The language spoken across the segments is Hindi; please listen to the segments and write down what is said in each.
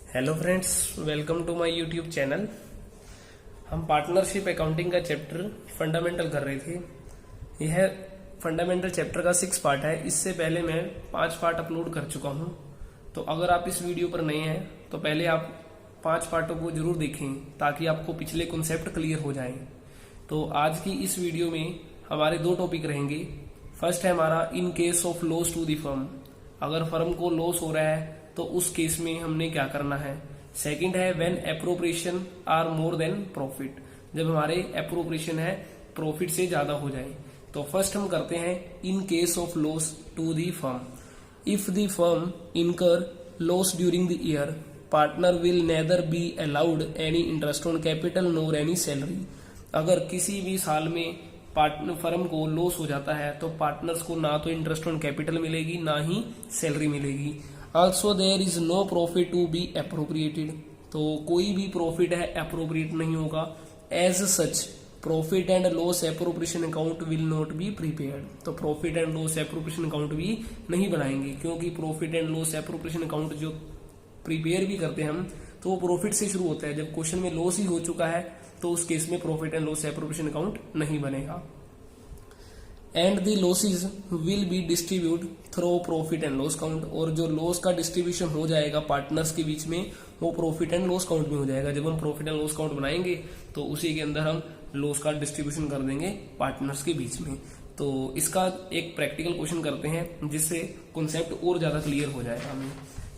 Hello friends, welcome to my YouTube channel. हम पार्टनरशिप अकाउंटिंग का चैप्टर फंडामेंटल कर रहे थे। यह फंडामेंटल चैप्टर का 6 पार्ट है। इससे पहले मैं 5 पार्ट अपलोड कर चुका हूं। तो अगर आप इस वीडियो पर नए हैं तो पहले आप 5 पार्टों को जरूर देखें ताकि आपको पिछले कॉन्सेप्ट क्लियर हो जाएं। तो आज की इस वीडियो में हमारे 2 टॉपिक रहेंगे। फर्स्ट है हमारा in case of loss to the firm. अगर फर्म को लॉस हो रहा है तो उस केस में हमने क्या करना है। सेकंड है when appropriation are more than profit, जब हमारे एप्रोप्रिएशन है प्रॉफिट से ज्यादा हो जाए। तो फर्स्ट हम करते हैं in case of loss to the firm. If the firm incur loss during the year, partner will neither be allowed any interest on capital nor any salary. अगर किसी भी साल में पार्टनर फर्म को लॉस हो जाता है तो पार्टनर्स को ना तो इंटरेस्ट ऑन कैपिटल मिलेगी ना ही सैलरी मिलेगी। Also there is no profit to be appropriated, तो कोई भी प्रॉफिट है अप्रोप्रिएट नहीं होगा। As such profit and loss appropriation account will not be prepared, तो profit and loss appropriation account भी नहीं बनाएंगे, क्योंकि profit and loss appropriation account जो प्रीपेयर भी करते हैं हम तो वो प्रॉफिट से शुरू होता है। जब क्वेश्चन में लॉस ही हो चुका है तो उस केस में profit and loss appropriation account नहीं बनेगा। And the losses will be distribute through profit and loss count, और जो लॉस का डिस्ट्रीब्यूशन हो जाएगा पार्टनर्स के बीच में वो प्रॉफिट एंड लॉस काउंट में हो जाएगा। जब हम प्रॉफिट एंड लॉस काउंट बनाएंगे तो उसी के अंदर हम लॉस का डिस्ट्रीब्यूशन कर देंगे पार्टनर्स के बीच में। तो इसका एक प्रैक्टिकल क्वेश्चन करते हैं जिससे कॉन्सेप्ट और ज्यादा क्लियर हो जाएगा हमें।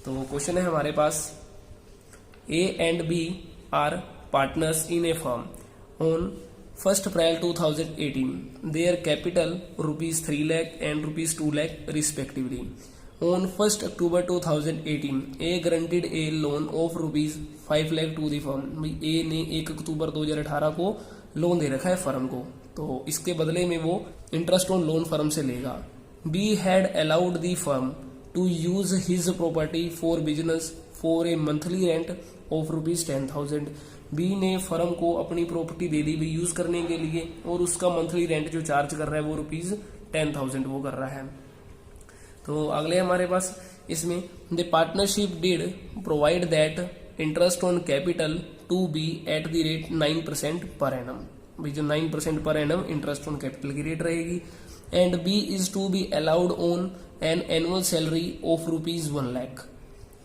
तो क्वेश्चन है हमारे पास, A and B are partners in a firm on 1st April 2018. Their capital ₹3 lakh and ₹2 lakh respectively. On 1st October 2018, A granted a loan of ₹5 lakh to the firm. भाई A ने 1 अक्टूबर 2018 को लोन दे रखा है फर्म को, तो इसके बदले में वो इंटरेस्ट ऑन लोन फर्म से लेगा। B had allowed the firm to use his property for business for a monthly rent of ₹10,000. B ने फर्म को अपनी प्रॉपर्टी दे दी भी यूज करने के लिए, और उसका मंथली रेंट जो चार्ज कर रहा है वो ₹10,000 वो कर रहा है। तो अगले हमारे पास इसमें the partnership did provide that interest on capital to be at the rate 9% per annum. भाई जो 9% per annum interest on capital की रेट रहेगी। And B is to be allowed on an annual salary of ₹1 lakh।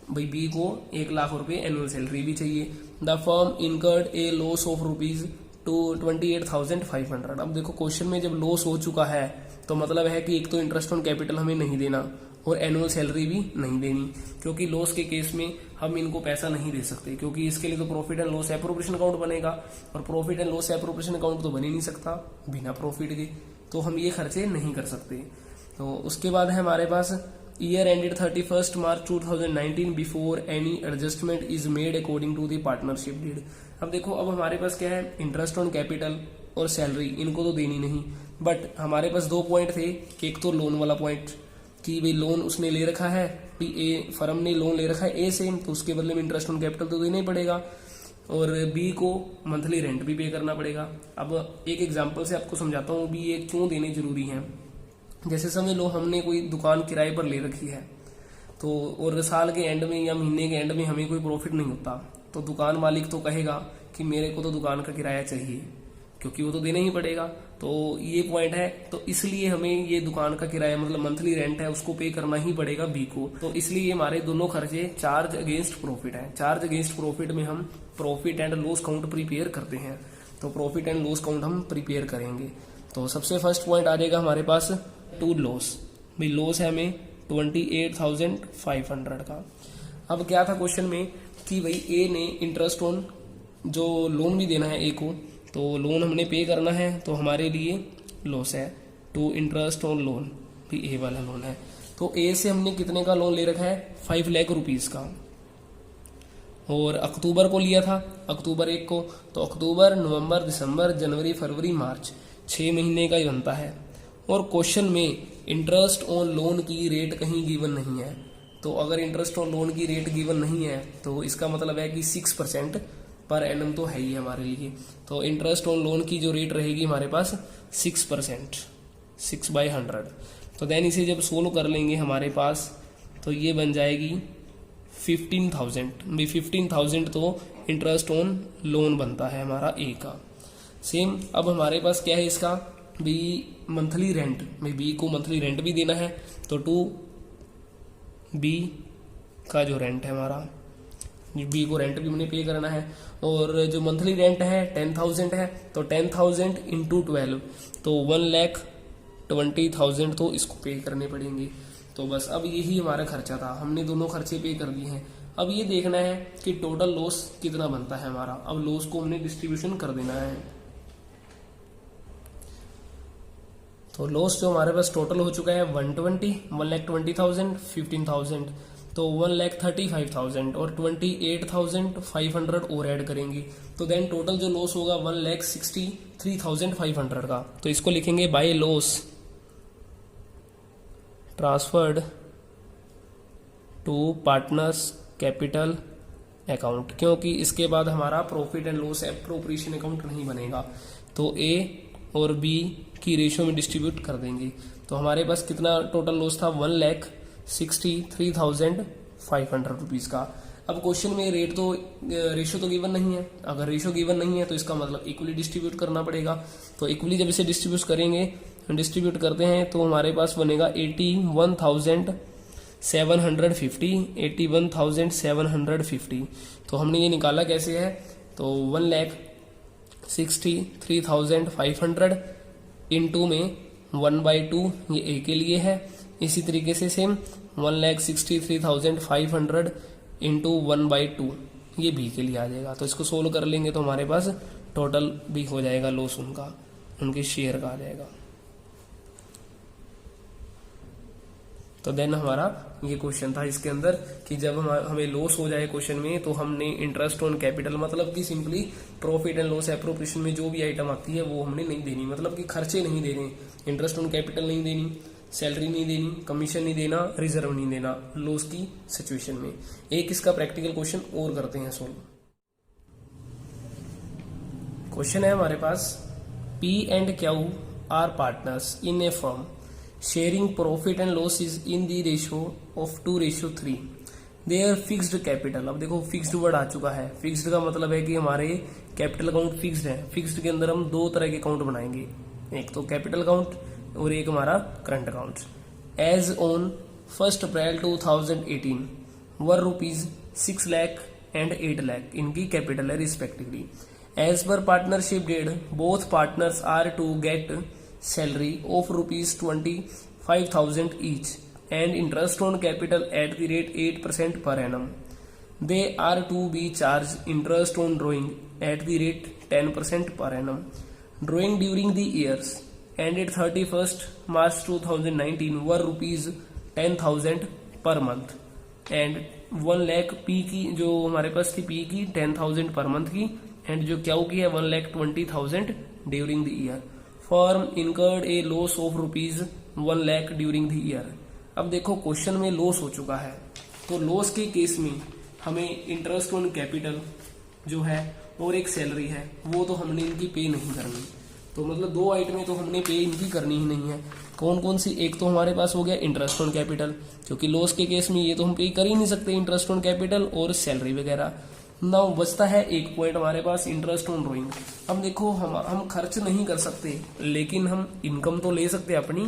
भाई बी को 1 लाख रुपए एनुअल सैलरी भी चाहिए। The firm incurred a loss of ₹28,500। अब देखो क्वेश्चन में जब लॉस हो चुका है तो मतलब है कि एक तो इंटरेस्ट ऑन कैपिटल हमें नहीं देना और एनुअल सैलरी भी नहीं देनी, क्योंकि लॉस के केस में हम इनको पैसा नहीं दे सकते, क्योंकि इसके लिए तो profit and loss appropriation account बनेगा, और profit and loss appropriation account तो बन ही नहीं सकता बिना प्रॉफिट के, तो हम ये खर्चे नहीं कर सकते। तो उसके बाद है हमारे पास year ended 31st March 2019 before any adjustment is made according to the partnership deed. अब देखो अब हमारे पास क्या है, इंटरेस्ट ऑन कैपिटल और सैलरी इनको तो देनी नहीं, बट हमारे पास 2 पॉइंट थे। एक तो लोन वाला पॉइंट कि भाई लोन उसने ले रखा है, ए फर्म ने लोन ले रखा है ए से, तो उसके बदले में इंटरेस्ट ऑन कैपिटल तो देना ही पड़ेगा, और बी को मंथली रेंट भी पे करना पड़ेगा। अब एक एग्जाम्पल से आपको समझाता हूँ बी ए क्यों देने जरूरी है। जैसे समझ लो हमने कोई दुकान किराए पर ले रखी है, तो और साल के एंड में या महीने के एंड में हमें कोई प्रॉफिट नहीं होता, तो दुकान मालिक तो कहेगा कि मेरे को तो दुकान का किराया चाहिए, क्योंकि वो तो देना ही पड़ेगा। तो ये पॉइंट है, तो इसलिए हमें ये दुकान का किराया मतलब मंथली रेंट है उसको पे करना ही पड़ेगा बी को। तो इसलिए हमारे दोनों खर्चे चार्ज अगेंस्ट प्रॉफिट है। चार्ज अगेंस्ट प्रॉफिट में हम profit and loss count prepare करते हैं, तो प्रॉफिट एंड लॉस काउंट हम प्रिपेयर करेंगे। तो सबसे फर्स्ट पॉइंट आ जाएगा हमारे पास टू लॉस। भाई लॉस है हमें 28,500 का। अब क्या था क्वेश्चन में कि भाई ए ने इंटरेस्ट ऑन जो लोन भी देना है ए को, तो लोन हमने पे करना है, तो हमारे लिए लॉस है टू इंटरेस्ट ऑन लोन, भी ए वाला लोन है। तो ए से हमने कितने का लोन ले रखा है, 5 लाख रुपीज का, और अक्टूबर को लिया था, अक्टूबर 1 को, तो अक्टूबर नवंबर दिसंबर जनवरी फरवरी मार्च 6 महीने का ही बनता है। और क्वेश्चन में इंटरेस्ट ऑन लोन की रेट कहीं गिवन नहीं है, तो अगर इंटरेस्ट ऑन लोन की रेट गिवन नहीं है तो इसका मतलब है कि 6% पर एनम तो है ही हमारे लिए। तो इंटरेस्ट ऑन लोन की जो रेट रहेगी हमारे पास 6%, 6/100। तो देन इसे जब सोल्व कर लेंगे हमारे पास तो ये बन जाएगी 15,000 भी 15,000 तो इंटरेस्ट ऑन लोन बनता है हमारा ए का। सेम अब हमारे पास क्या है इसका भी मंथली रेंट, भाई बी को मंथली रेंट भी देना है, तो टू बी का जो रेंट है हमारा, बी को रेंट भी हमने पे करना है, और जो मंथली रेंट है 10,000 है, तो 10,000 इंटू 12 तो 1,20,000 तो इसको पे करने पड़ेंगे। तो बस अब यही हमारा खर्चा था, हमने दोनों खर्चे पे कर दिए हैं। अब ये देखना है कि टोटल लॉस कितना बनता है हमारा। अब लॉस को हमने डिस्ट्रीब्यूशन कर देना है। तो लॉस जो हमारे पास टोटल हो चुका है 1,20,000 15,000 तो 1,35,000 और 28,500 और ऐड करेंगे, तो देन टोटल जो लॉस होगा 1,63,500 का। तो इसको लिखेंगे by loss transferred to partners capital account, क्योंकि इसके बाद हमारा profit and loss appropriation account नहीं बनेगा, तो ए और बी की रेशियो में डिस्ट्रीब्यूट कर देंगे। तो हमारे पास कितना टोटल लॉस था 1,63,500 रुपीज का। अब क्वेश्चन में रेट तो रेशियो तो गिवन नहीं है, अगर रेशियो गिवन नहीं है तो इसका मतलब इक्वली डिस्ट्रीब्यूट करना पड़ेगा। तो इक्वली जब इसे डिस्ट्रीब्यूट करेंगे, डिस्ट्रीब्यूट करते हैं तो हमारे पास बनेगा 81,750 तो हमने ये निकाला कैसे है, तो 1,63,500 इंटू में 1/2 ये ए के लिए है, इसी तरीके से सेम 1,63,500 इंटू 1/2 ये बी के लिए आ जाएगा। तो इसको सोल्व कर लेंगे तो हमारे पास टोटल भी हो जाएगा लॉस उनका, उनके शेयर का आ जाएगा। तो देन हमारा ये क्वेश्चन था इसके अंदर कि जब हमें लॉस हो जाए क्वेश्चन में, तो हमने इंटरेस्ट ऑन कैपिटल मतलब कि simply profit and loss appropriation में जो भी आइटम आती है वो हमने नहीं देनी, मतलब कि खर्चे नहीं देने, इंटरेस्ट ऑन कैपिटल नहीं देनी, सैलरी नहीं देनी, कमीशन नहीं देना, रिजर्व नहीं देना लॉस की सिचुएशन में। एक इसका प्रैक्टिकल क्वेश्चन और करते हैं सोल्व। क्वेश्चन है हमारे पास, P and Q are partners in a firm sharing profit and loss is in the ratio of 2:3 their fixed capital। अब देखो फिक्स्ड वर्ड आ चुका है, फिक्स्ड का मतलब है कि हमारे कैपिटल अकाउंट फिक्स्ड है। फिक्स्ड के अंदर हम दो तरह के अकाउंट बनाएंगे, एक तो कैपिटल अकाउंट और एक हमारा current account. As on 1 April 2018 were ₹6 lakh and 8 lakh इनकी कैपिटल है respectively. As per partnership deed both partners are to get salary of ₹25,000 each and interest on capital at the rate 8% per annum. They are to be charged interest on drawing at the rate 10% per annum. Drawing during the years ended 31st March 2019 were ₹10,000 per month and 1 lakh P की जो हमारे पास थी P की 10,000 पर मंथ की, एंड जो क्यू की है 1,20,000 during the year. Firm incurred a loss of ₹1 lakh during the year. अब देखो क्वेश्चन में लॉस हो चुका है, तो लॉस के केस में हमें इंटरेस्ट ऑन कैपिटल जो है और एक सैलरी है वो तो हमने इनकी पे नहीं करनी, तो मतलब दो आइटमें तो हमने पे इनकी करनी ही नहीं है। कौन कौन सी, एक तो हमारे पास हो गया इंटरेस्ट ऑन कैपिटल, क्योंकि लॉस के केस में ये तो हम पे कर ही नहीं सकते इंटरेस्ट ऑन कैपिटल और सैलरी वगैरह। नाउ बचता है एक पॉइंट हमारे पास इंटरेस्ट ऑन ड्रॉइंग। अब देखो हम खर्च नहीं कर सकते लेकिन हम इनकम तो ले सकते हैं अपनी,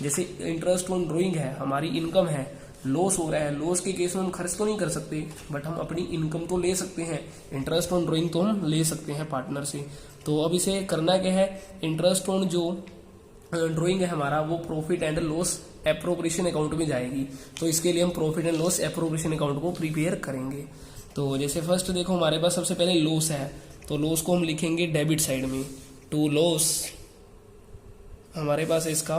जैसे इंटरेस्ट ऑन ड्रॉइंग है हमारी इनकम है, लॉस हो रहा है, लॉस के केस में हम खर्च तो नहीं कर सकते बट हम अपनी इनकम तो ले सकते हैं, इंटरेस्ट ऑन ड्रॉइंग तो हम ले सकते हैं पार्टनर से। तो अब इसे करना क्या है, इंटरेस्ट ऑन जो ड्रॉइंग है हमारा वो profit and loss appropriation account में जाएगी, तो इसके लिए हम profit and loss appropriation account को प्रिपेयर करेंगे। तो जैसे फर्स्ट देखो हमारे पास सबसे पहले लॉस है, तो लॉस को हम लिखेंगे डेबिट साइड में, टू लॉस हमारे पास इसका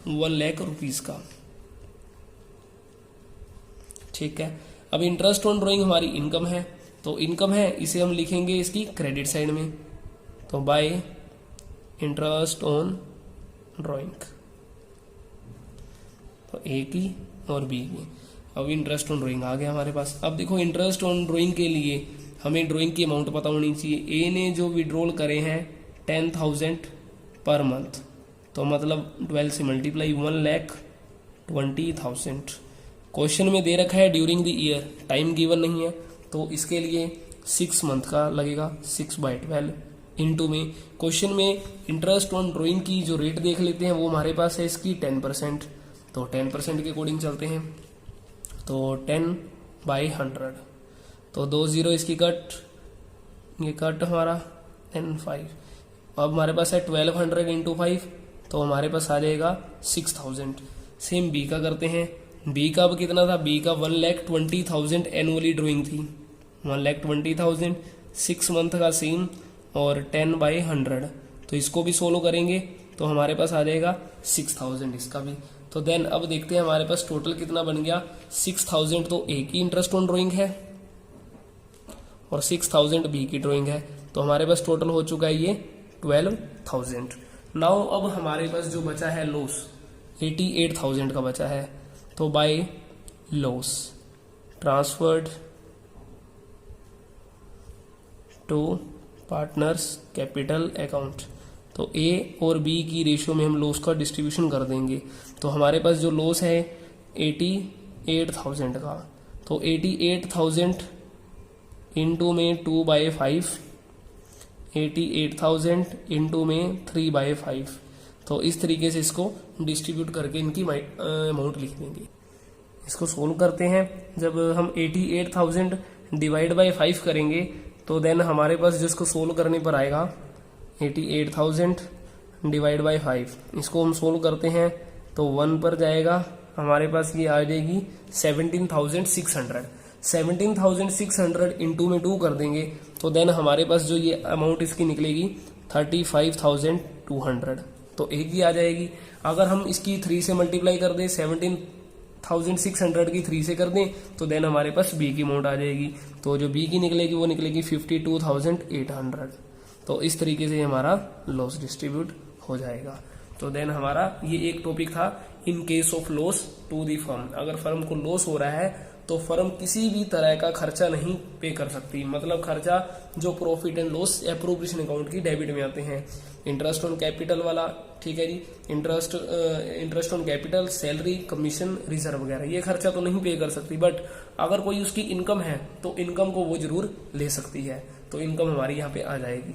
1 लाख रुपीज का, ठीक है। अब इंटरेस्ट ऑन ड्रॉइंग हमारी इनकम है, तो इनकम है इसे हम लिखेंगे इसकी क्रेडिट साइड में, तो बाय इंटरेस्ट ऑन ड्रॉइंग, तो ए की और बी की। अब इंटरेस्ट ऑन ड्राइंग आ गया हमारे पास। अब देखो इंटरेस्ट ऑन ड्राइंग के लिए हमें ड्राइंग की अमाउंट पता होनी चाहिए। ए ने जो विड्रॉल करे हैं 10,000 पर मंथ, तो मतलब 12 से मल्टीप्लाई 1,20,000 क्वेश्चन में दे रखा है during the year, time given नहीं है, तो इसके लिए 6 मंथ का लगेगा 6/12 इनटू में क्वेश्चन में इंटरेस्ट ऑन ड्राइंग की जो रेट देख लेते हैं वो हमारे पास है इसकी 10%, तो 10% के अकॉर्डिंग चलते हैं, तो 10/100, तो 2 0 इसकी कट, ये कट हमारा 10 5। अब हमारे पास है 1200 इंटू 5, तो हमारे पास आ जाएगा 6000। सेम बी का करते हैं, बी का अब कितना था, बी का 1,20,000 एनुअली ड्राइंग थी, 1,20,000, 6 मंथ का सेम और 10/100, तो इसको भी सोल्व करेंगे तो हमारे पास आ जाएगा 6000 इसका भी। तो देन अब देखते हैं हमारे पास टोटल कितना बन गया, 6000 तो ए की इंटरेस्ट ऑन ड्राइंग है और 6000 बी की ड्राइंग है, तो हमारे पास टोटल हो चुका है ये 12,000। नाउ अब हमारे पास जो बचा है लॉस 88,000 का बचा है, तो by loss transferred to partners capital account, तो ए और बी की रेशियो में हम लॉस का डिस्ट्रीब्यूशन कर देंगे। तो हमारे पास जो लॉस है 88,000 का, तो 88,000 इंटू में 2/5, 88,000 इंटू में 3/5, तो इस तरीके से इसको डिस्ट्रीब्यूट करके इनकी अमाउंट लिख देंगे। इसको सोल्व करते हैं, जब हम 88,000 डिवाइड बाय 5 करेंगे तो देन हमारे पास जिसको सोल्व करने पर आएगा 88,000 डिवाइड बाय 5, इसको हम सोल्व करते हैं तो 1 पर जाएगा, हमारे पास ये आ जाएगी 17,600। 17,600 इंटू में 2 कर देंगे तो देन हमारे पास जो ये अमाउंट इसकी निकलेगी 35,200, तो एक ही आ जाएगी। अगर हम इसकी 3 से मल्टीप्लाई कर दें, 17,600 की 3 से कर दें तो देन हमारे पास बी की अमाउंट आ जाएगी, तो जो बी की निकलेगी वो निकलेगी 52,800। तो इस तरीके से हमारा लॉस डिस्ट्रीब्यूट हो जाएगा। तो देन हमारा ये एक टॉपिक था in case of loss to the firm. अगर फर्म को लॉस हो रहा है तो फर्म किसी भी तरह का खर्चा नहीं पे कर सकती, मतलब खर्चा जो profit and loss appropriation account की डेबिट में आते हैं। इंटरेस्ट ऑन कैपिटल वाला, ठीक है जी, interest on capital, salary, commission, reserve वगैरह, ये खर्चा तो नहीं पे कर सकती, बट अगर कोई उसकी इनकम है तो इनकम को वो जरूर ले सकती है, तो इनकम हमारी यहाँ पे आ जाएगी।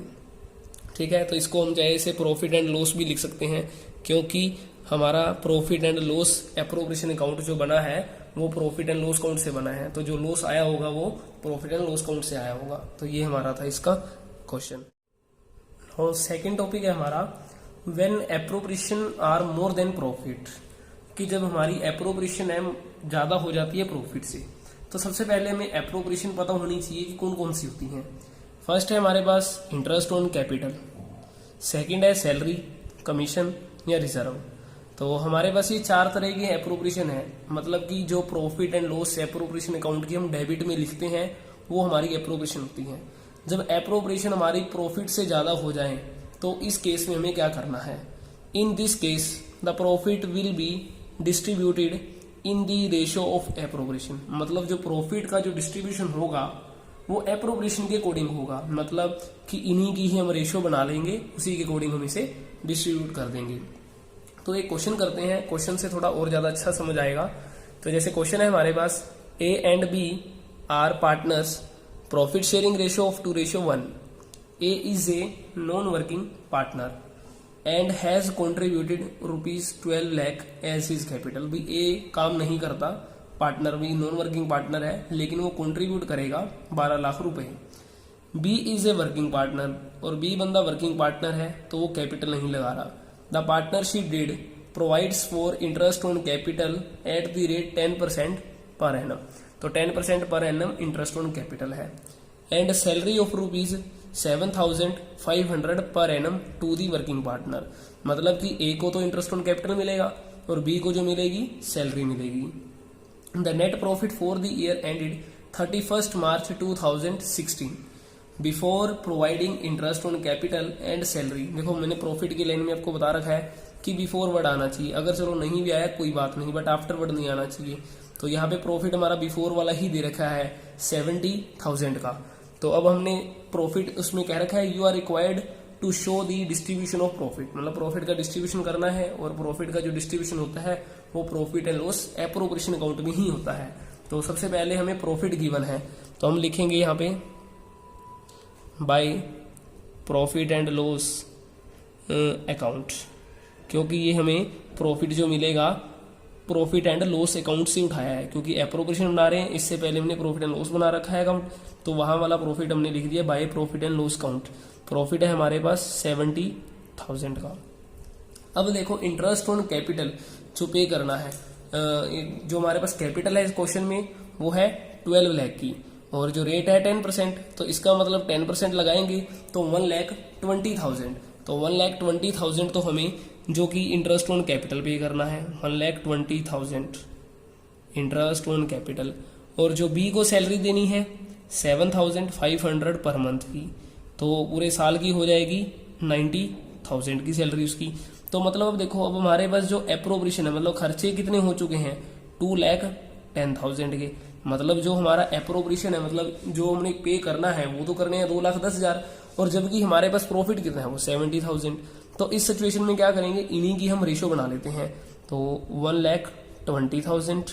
ठीक है, तो इसको हम चाहे इसे प्रॉफिट एंड लॉस भी लिख सकते हैं, क्योंकि हमारा profit and loss appropriation account जो बना है वो प्रॉफिट एंड लॉस अकाउंट से बना है, तो जो लॉस आया होगा वो प्रॉफिट एंड लॉस अकाउंट से आया होगा। तो ये हमारा था इसका क्वेश्चन। और सेकंड टॉपिक है हमारा when appropriation are more than profit, कि जब हमारी एप्रोप्रिएशन है ज्यादा हो जाती है प्रॉफिट से। तो सबसे पहले हमें एप्रोप्रिएशन पता होनी चाहिए कि कौन कौन सी होती है। फर्स्ट है हमारे पास इंटरेस्ट ऑन कैपिटल, सेकंड है सैलरी, कमीशन या रिजर्व। तो हमारे पास ये 4 तरह की एप्रोप्रिएशन है, मतलब कि जो profit and loss appropriation account की हम डेबिट में लिखते हैं वो हमारी एप्रोप्रिएशन होती है। जब एप्रोप्रिएशन हमारी प्रॉफिट से ज्यादा हो जाए तो इस केस में हमें क्या करना है, in this case the profit will be distributed in the ratio of appropriation, मतलब जो प्रॉफिट का जो डिस्ट्रीब्यूशन होगा वो एप्रोप्रिएशन के अकॉर्डिंग होगा, मतलब कि इन्हीं की ही हम रेशियो बना लेंगे, उसी के अकॉर्डिंग हम इसे डिस्ट्रीब्यूट कर देंगे। तो एक क्वेश्चन करते हैं, क्वेश्चन से थोड़ा और ज्यादा अच्छा समझ आएगा। तो जैसे क्वेश्चन है हमारे पास, A and B are partners, profit sharing ratio of 2:1। A is a non working partner and has contributed ₹12 lakh as his capital. भी ए काम नहीं करता, पार्टनर भी नॉन वर्किंग पार्टनर है, लेकिन वो कॉन्ट्रीब्यूट करेगा 12 लाख रुपए। B is a working partner, और बी बंदा वर्किंग पार्टनर है तो वो कैपिटल नहीं लगा रहा। The partnership deed provides for interest on capital at the rate 10% per annum, तो 10% per annum interest on capital है। And salary of ₹7,500 per annum to the working partner, मतलब कि A को तो इंटरेस्ट ऑन कैपिटल मिलेगा और B को जो मिलेगी सैलरी मिलेगी। The net profit for the year ended 31st March 2016 before providing interest on capital and salary. देखो मैंने प्रॉफिट की लाइन में आपको बता रखा है कि बिफोर वर्ड आना चाहिए, अगर चलो नहीं भी आया कोई बात नहीं, बट आफ्टर वर्ड नहीं आना चाहिए। तो यहाँ पे प्रॉफिट हमारा बिफोर वाला ही दे रखा है 70,000 का। तो अब हमने प्रॉफिट उसमें कह रखा है you are required to show the distribution of profit, मतलब प्रॉफिट का डिस्ट्रीब्यूशन करना है, और प्रॉफिट का जो डिस्ट्रीब्यूशन होता है वो profit and loss appropriation account में ही होता है। तो सबसे पहले हमें प्रॉफिट गिवन है, तो हम लिखेंगे यहाँ पे by profit and loss account, क्योंकि ये हमें प्रॉफिट जो मिलेगा प्रॉफिट एंड लॉस अकाउंट से उठाया है, क्योंकि एप्रोप्रिएशन बना रहे हैं, इससे पहले हमने प्रॉफिट एंड लॉस बना रखा है अकाउंट, तो वहां वाला प्रॉफिट हमने लिख दिया by profit and loss account. Profit है हमारे पास 70,000 का। अब देखो इंटरेस्ट ऑन कैपिटल जो पे करना है, जो हमारे पास कैपिटल है इस क्वेश्चन में वो है 12 लाख की, और जो रेट है 10%, तो इसका मतलब 10% लगाएंगे तो 1,20,000, तो 1,20,000 तो हमें जो कि इंटरेस्ट ऑन कैपिटल पे करना है, 1,20,000 इंटरेस्ट ऑन कैपिटल। और जो बी को सैलरी देनी है 7,500 पर मंथ की, तो पूरे साल की हो जाएगी 90,000 की सैलरी उसकी। तो मतलब अब देखो, अब हमारे पास जो एप्रोप्रिएशन है, मतलब खर्चे कितने हो चुके हैं 2,10,000 के, मतलब जो हमारा एप्रोप्रिएशन है, मतलब जो हमने पे करना है वो तो करने हैं 2,10,000, और जबकि हमारे पास प्रॉफिट कितना है वो 70,000। तो इस सिचुएशन में क्या करेंगे, इन्हीं की हम रेशो बना लेते हैं, तो 1,20,000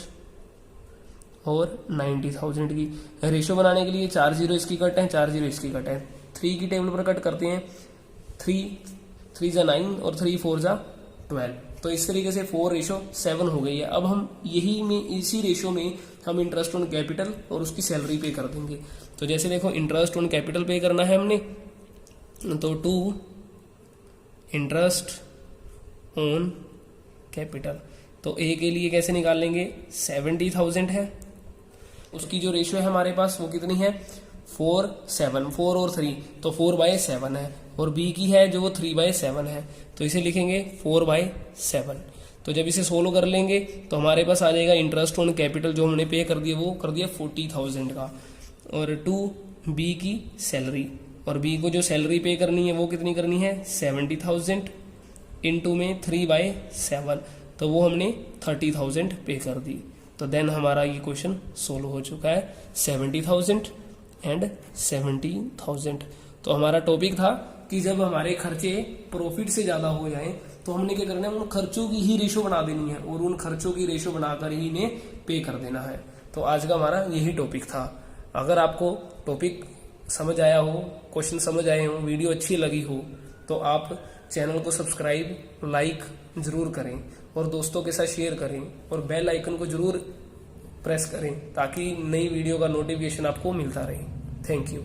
और 90,000 की रेशो बनाने के लिए 4 जीरो इसकी कट है, 4 जीरो इसकी कट है, 3 की टेबल पर कट करते हैं, 3 जा 9 और 3 4 जा 12, तो इस तरीके से 4:7 हो गई है। अब हम इसी रेशो में हम इंटरेस्ट ऑन कैपिटल और उसकी सैलरी पे कर देंगे। तो जैसे देखो इंटरेस्ट ऑन कैपिटल पे करना है हमने, तो 2 इंटरेस्ट ऑन कैपिटल, तो ए के लिए कैसे निकाल लेंगे, 70,000 है, उसकी जो रेशियो है हमारे पास वो कितनी है 4/7, 4 और 3 तो 4/7 है, और बी की है जो वो 3/7 है, तो इसे लिखेंगे 4/7। तो जब इसे सोल्व कर लेंगे तो हमारे पास आ जाएगा इंटरेस्ट ऑन कैपिटल जो हमने पे कर दिया वो कर दिया 40,000 का, और 2 बी की सैलरी, और बी को जो सैलरी पे करनी है वो कितनी करनी है 70,000 इंटू में 3/7, तो वो हमने 30,000 पे कर दी। तो देन हमारा ये क्वेश्चन सोल्व हो चुका है 70,000 एंड 70,000। तो हमारा टॉपिक था कि जब हमारे खर्चे प्रॉफिट से ज्यादा हो जाएं तो हमने क्या करना है, उन खर्चों की ही रेशो बना देनी है, और उन खर्चों की रेशो बनाकर ही इन्हें पे कर देना है। तो आज का हमारा यही टॉपिक था। अगर आपको टॉपिक समझ आया हो, क्वेश्चन समझ आए हो, वीडियो अच्छी लगी हो, तो आप चैनल को सब्सक्राइब लाइक जरूर करें, और दोस्तों के साथ शेयर करें, और बेल आइकन को जरूर प्रेस करें ताकि नई वीडियो का नोटिफिकेशन आपको मिलता रहे। Thank you.